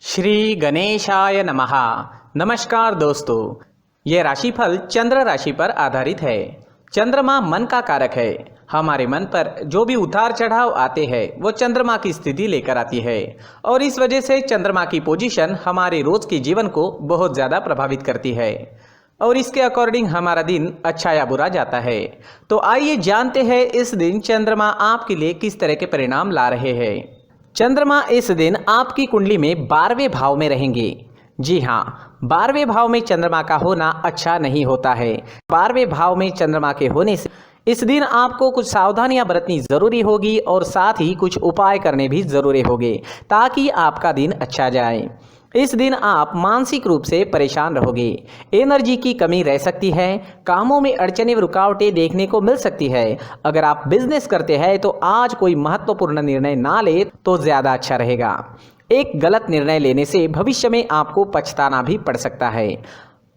श्री गणेशाय नमः। नमस्कार दोस्तों, ये राशिफल चंद्र राशि पर आधारित है। चंद्रमा मन का कारक है। हमारे मन पर जो भी उतार चढ़ाव आते हैं वो चंद्रमा की स्थिति लेकर आती है और इस वजह से चंद्रमा की पोजीशन हमारे रोज के जीवन को बहुत ज़्यादा प्रभावित करती है और इसके अकॉर्डिंग हमारा दिन अच्छा या बुरा जाता है। तो आइए जानते हैं इस दिन चंद्रमा आपके लिए किस तरह के परिणाम ला रहे हैं। चंद्रमा इस दिन आपकी कुंडली में 12वें भाव में रहेंगे। जी हाँ, 12वें भाव में चंद्रमा का होना अच्छा नहीं होता है। 12वें भाव में चंद्रमा के होने से इस दिन आपको कुछ सावधानियां बरतनी जरूरी होगी और साथ ही कुछ उपाय करने भी जरूरी होंगे ताकि आपका दिन अच्छा जाए। इस दिन आप मानसिक रूप से परेशान रहोगे, एनर्जी की कमी रह सकती है, कामों में अड़चनें व रुकावटें देखने को मिल सकती है। अगर आप बिजनेस करते हैं तो आज कोई महत्वपूर्ण निर्णय ना ले तो ज़्यादा अच्छा रहेगा। एक गलत निर्णय लेने से भविष्य में आपको पछताना भी पड़ सकता है।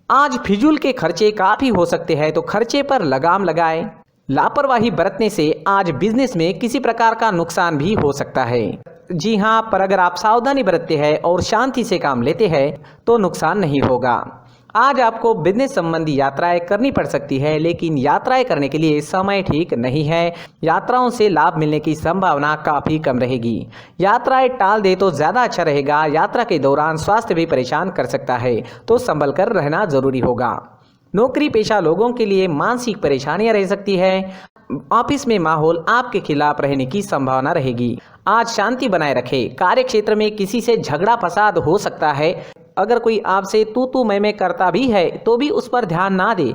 आज फिजूल के खर्चे काफ़ी हो सकते हैं, तो खर्चे पर लगाम लगाएं। लापरवाही बरतने से आज बिजनेस में किसी प्रकार का नुकसान भी हो सकता है। जी हाँ, पर अगर आप सावधानी बरतते हैं और शांति से काम लेते हैं तो नुकसान नहीं होगा। आज आपको बिजनेस संबंधी यात्राएं करनी पड़ सकती है, लेकिन यात्राएं करने के लिए समय ठीक नहीं है। यात्राओं से लाभ मिलने की संभावना काफ़ी कम रहेगी। यात्राएं टाल दे तो ज़्यादा अच्छा रहेगा। यात्रा के दौरान स्वास्थ्य भी परेशान कर सकता है, तो संभल कर रहना जरूरी होगा। नौकरी पेशा लोगों के लिए मानसिक परेशानियां रह सकती है। ऑफिस में माहौल आपके खिलाफ रहने की संभावना रहेगी। आज शांति बनाए रखें। कार्य क्षेत्र में किसी से झगड़ा फसाद हो सकता है। अगर कोई आपसे तू मैं करता भी है तो भी उस पर ध्यान ना दे,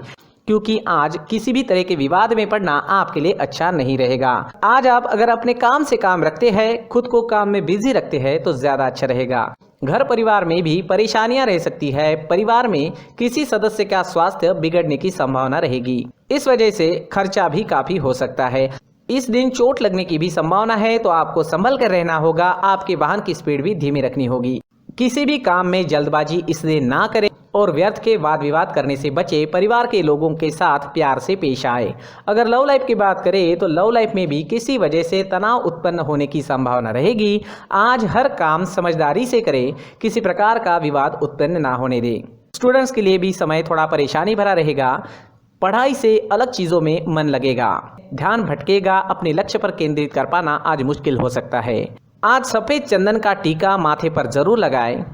क्योंकि आज किसी भी तरह के विवाद में पड़ना आपके लिए अच्छा नहीं रहेगा। आज आप अगर अपने काम से काम रखते हैं, खुद को काम में बिजी रखते हैं तो ज्यादा अच्छा रहेगा। घर परिवार में भी परेशानियां रह सकती है। परिवार में किसी सदस्य का स्वास्थ्य बिगड़ने की संभावना रहेगी। इस वजह से खर्चा भी काफी हो सकता है। इस दिन चोट लगने की भी संभावना है, तो आपको संभल कर रहना होगा। आपके वाहन की स्पीड भी धीमी रखनी होगी। किसी भी काम में जल्दबाजी इस दिन ना करें और व्यर्थ के वाद विवाद करने से बचे। परिवार के लोगों के साथ प्यार से पेश आए। अगर लव लाइफ की बात करें तो लव लाइफ में भी किसी वजह से तनाव उत्पन्न होने की संभावना रहेगी। आज हर काम समझदारी से करें, किसी प्रकार का विवाद उत्पन्न ना होने दें। स्टूडेंट्स के लिए भी समय थोड़ा परेशानी भरा रहेगा। पढ़ाई से अलग चीज़ों में मन लगेगा, ध्यान भटकेगा। अपने लक्ष्य पर केंद्रित कर पाना आज मुश्किल हो सकता है। आज सफ़ेद चंदन का टीका माथे पर जरूर लगाएं।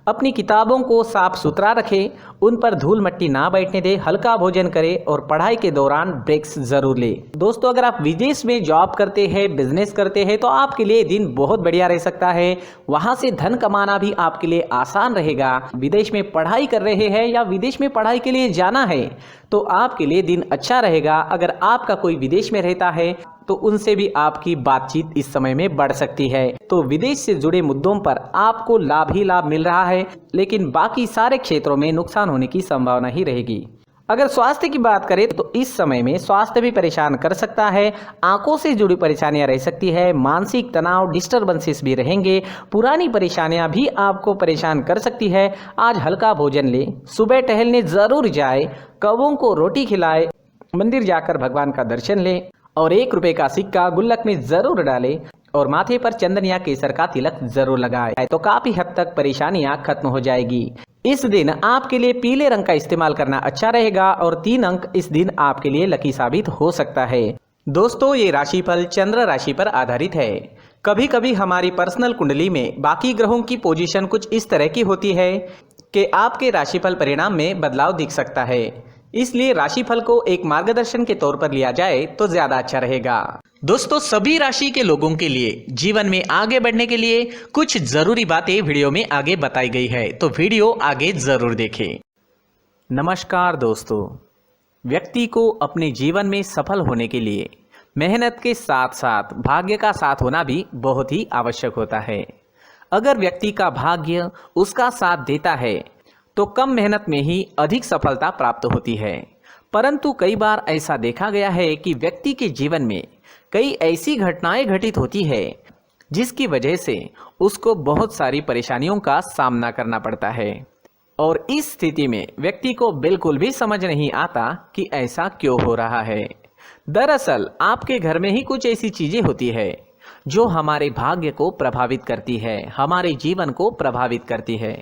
अपनी किताबों को साफ सुथरा रखें, उन पर धूल मिट्टी ना बैठने दें। हल्का भोजन करें और पढ़ाई के दौरान ब्रेक्स जरूर लें। दोस्तों, अगर आप विदेश में जॉब करते हैं, बिजनेस करते हैं तो आपके लिए दिन बहुत बढ़िया रह सकता है। वहां से धन कमाना भी आपके लिए आसान रहेगा। विदेश में पढ़ाई कर रहे हैं या विदेश में पढ़ाई के लिए जाना है तो आपके लिए दिन अच्छा रहेगा। अगर आपका कोई विदेश में रहता है तो उनसे भी आपकी बातचीत इस समय में बढ़ सकती है। तो विदेश से जुड़े मुद्दों पर आपको लाभ ही लाभ मिल रहा है, लेकिन बाकी सारे क्षेत्रों में नुकसान होने की संभावना ही रहेगी। अगर स्वास्थ्य की बात करें तो इस समय में स्वास्थ्य भी परेशान कर सकता है। आंखों से जुड़ी परेशानियां रह सकती है। मानसिक तनाव, डिस्टर्बेंसेस भी रहेंगे। पुरानी परेशानियां भी आपको परेशान कर सकती है। आज हल्का भोजन ले, सुबह टहलने जरूर जाए, कौवों को रोटी खिलाए, मंदिर जाकर भगवान का दर्शन लें और 1 रुपए का सिक्का गुल्लक में जरूर डालें और माथे पर चंदन या केसर का तिलक जरूर लगाएं, तो काफी हद तक परेशानियां खत्म हो जाएगी। इस दिन आपके लिए पीले रंग का इस्तेमाल करना अच्छा रहेगा और 3 अंक इस दिन आपके लिए लकी साबित हो सकता है। दोस्तों, ये राशिफल चंद्र राशि पर आधारित है। कभी कभी हमारी पर्सनल कुंडली में बाकी ग्रहों की पोजीशन कुछ इस तरह की होती है कि आपके राशिफल परिणाम में बदलाव दिख सकता है। इसलिए राशिफल को एक मार्गदर्शन के तौर पर लिया जाए तो ज्यादा अच्छा रहेगा। दोस्तों, सभी राशि के लोगों के लिए जीवन में आगे बढ़ने के लिए कुछ जरूरी बातें वीडियो में आगे बताई गई है, तो वीडियो आगे जरूर देखें। नमस्कार दोस्तों, व्यक्ति को अपने जीवन में सफल होने के लिए मेहनत के साथ साथ भाग्य का साथ होना भी बहुत ही आवश्यक होता है। अगर व्यक्ति का भाग्य उसका साथ देता है तो कम मेहनत में ही अधिक सफलता प्राप्त होती है। परंतु कई बार ऐसा देखा गया है कि व्यक्ति के जीवन में कई ऐसी घटनाएं घटित होती है जिसकी वजह से उसको बहुत सारी परेशानियों का सामना करना पड़ता है और इस स्थिति में व्यक्ति को बिल्कुल भी समझ नहीं आता कि ऐसा क्यों हो रहा है। दरअसल आपके घर में ही कुछ ऐसी चीजें होती है जो हमारे भाग्य को प्रभावित करती है, हमारे जीवन को प्रभावित करती है।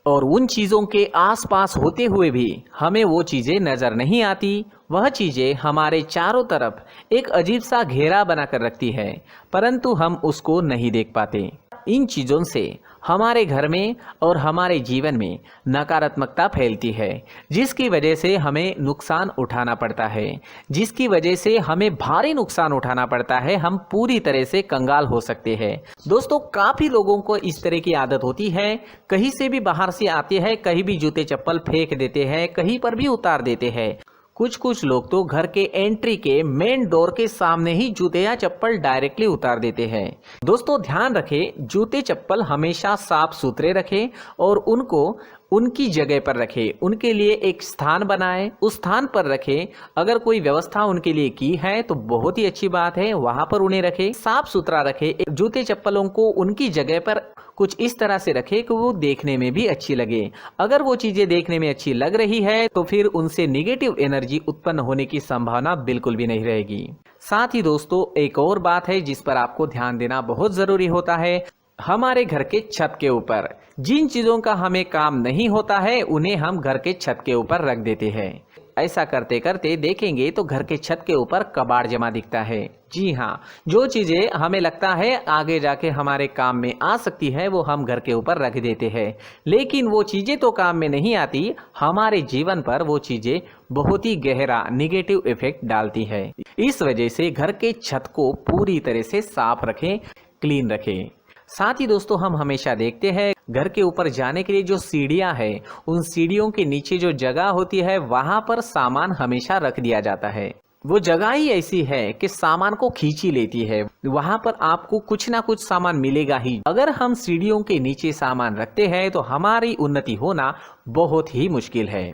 और उन चीज़ों के आसपास होते हुए भी हमें वो चीज़ें नज़र नहीं आती। वह चीज़ें हमारे चारों तरफ एक अजीब सा घेरा बनाकर रखती है, परंतु हम उसको नहीं देख पाते। इन चीज़ों से हमारे घर में और हमारे जीवन में नकारात्मकता फैलती है, जिसकी वजह से हमें नुकसान उठाना पड़ता है, जिसकी वजह से हमें भारी नुकसान उठाना पड़ता है। हम पूरी तरह से कंगाल हो सकते हैं। दोस्तों, काफ़ी लोगों को इस तरह की आदत होती है, कहीं से भी बाहर से आते हैं, कहीं भी जूते चप्पल फेंक देते हैं, कहीं पर भी उतार देते हैं। कुछ लोग तो घर के एंट्री के मेन डोर के सामने ही जूते या चप्पल डायरेक्टली उतार देते हैं। दोस्तों, ध्यान रखें, जूते चप्पल हमेशा साफ सुथरे रखें और उनको उनकी जगह पर रखें। उनके लिए एक स्थान बनाएं, उस स्थान पर रखें। अगर कोई व्यवस्था उनके लिए की है तो बहुत ही अच्छी बात है, वहां पर उन्हें रखें, साफ सुथरा रखें। जूते चप्पलों को उनकी जगह पर कुछ इस तरह से रखें कि वो देखने में भी अच्छी लगे। अगर वो चीजें देखने में अच्छी लग रही है तो फिर उनसे निगेटिव एनर्जी उत्पन्न होने की संभावना बिल्कुल भी नहीं रहेगी। साथ ही दोस्तों, एक और बात है जिस पर आपको ध्यान देना बहुत जरूरी होता है। हमारे घर के छत के ऊपर जिन चीजों का हमें काम नहीं होता है, उन्हें हम घर के छत के ऊपर रख देते हैं। ऐसा करते करते देखेंगे तो घर के छत के ऊपर कबाड़ जमा दिखता है। जी हाँ, जो चीजें हमें लगता है आगे जाके हमारे काम में आ सकती है, वो हम घर के ऊपर रख देते हैं, लेकिन वो चीजें तो काम में नहीं आती। हमारे जीवन पर वो चीजें बहुत ही गहरा निगेटिव इफेक्ट डालती है। इस वजह से घर के छत को पूरी तरह से साफ रखें, क्लीन रखें। साथ ही दोस्तों, हम हमेशा देखते हैं घर के ऊपर जाने के लिए जो सीढ़ियां हैं, उन सीढ़ियों के नीचे जो जगह होती है वहां पर सामान हमेशा रख दिया जाता है। वो जगह ही ऐसी है कि सामान को खींची लेती है। वहां पर आपको कुछ ना कुछ सामान मिलेगा ही। अगर हम सीढ़ियों के नीचे सामान रखते हैं तो हमारी उन्नति होना बहुत ही मुश्किल है।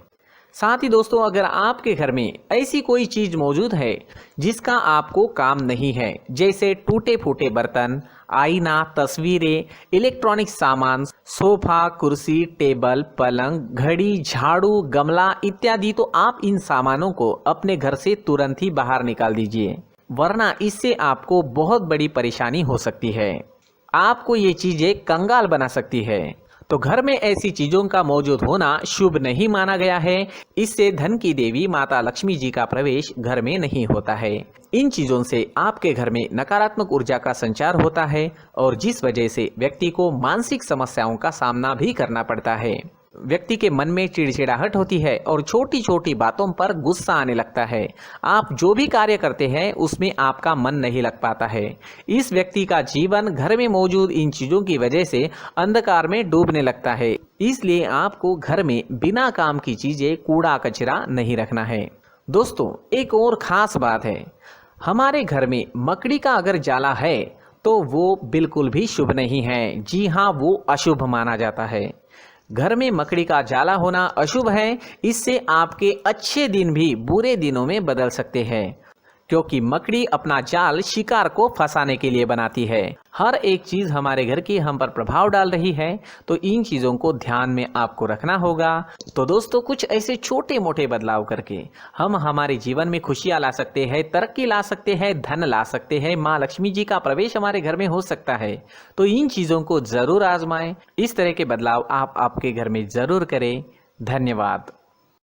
साथ ही दोस्तों, अगर आपके घर में ऐसी कोई चीज मौजूद है जिसका आपको काम नहीं है, जैसे टूटे फूटे बर्तन, आईना, तस्वीरें, इलेक्ट्रॉनिक सामान, सोफा, कुर्सी, टेबल, पलंग, घड़ी, झाड़ू, गमला इत्यादि, तो आप इन सामानों को अपने घर से तुरंत ही बाहर निकाल दीजिए, वरना इससे आपको बहुत बड़ी परेशानी हो सकती है। आपको ये चीजें कंगाल बना सकती है। तो घर में ऐसी चीजों का मौजूद होना शुभ नहीं माना गया है। इससे धन की देवी माता लक्ष्मी जी का प्रवेश घर में नहीं होता है। इन चीजों से आपके घर में नकारात्मक ऊर्जा का संचार होता है और जिस वजह से व्यक्ति को मानसिक समस्याओं का सामना भी करना पड़ता है। व्यक्ति के मन में चिड़चिड़ाहट होती है और छोटी छोटी बातों पर गुस्सा आने लगता है। आप जो भी कार्य करते हैं उसमें आपका मन नहीं लग पाता है। इस व्यक्ति का जीवन घर में मौजूद इन चीजों की वजह से अंधकार में डूबने लगता है। इसलिए आपको घर में बिना काम की चीजें, कूड़ा कचरा नहीं रखना है। दोस्तों, एक और खास बात है, हमारे घर में मकड़ी का अगर जाला है तो वो बिल्कुल भी शुभ नहीं है। जी हाँ, वो अशुभ माना जाता है। घर में मकड़ी का जाला होना अशुभ है। इससे आपके अच्छे दिन भी बुरे दिनों में बदल सकते हैं, क्योंकि मकड़ी अपना जाल शिकार को फंसाने के लिए बनाती है। हर एक चीज हमारे घर की हम पर प्रभाव डाल रही है, तो इन चीजों को ध्यान में आपको रखना होगा। तो दोस्तों, कुछ ऐसे छोटे मोटे बदलाव करके हम हमारे जीवन में खुशियां ला सकते हैं, तरक्की ला सकते हैं, धन ला सकते हैं, माँ लक्ष्मी जी का प्रवेश हमारे घर में हो सकता है। तो इन चीजों को जरूर आजमाएं। इस तरह के बदलाव आप आपके घर में जरूर करें। धन्यवाद।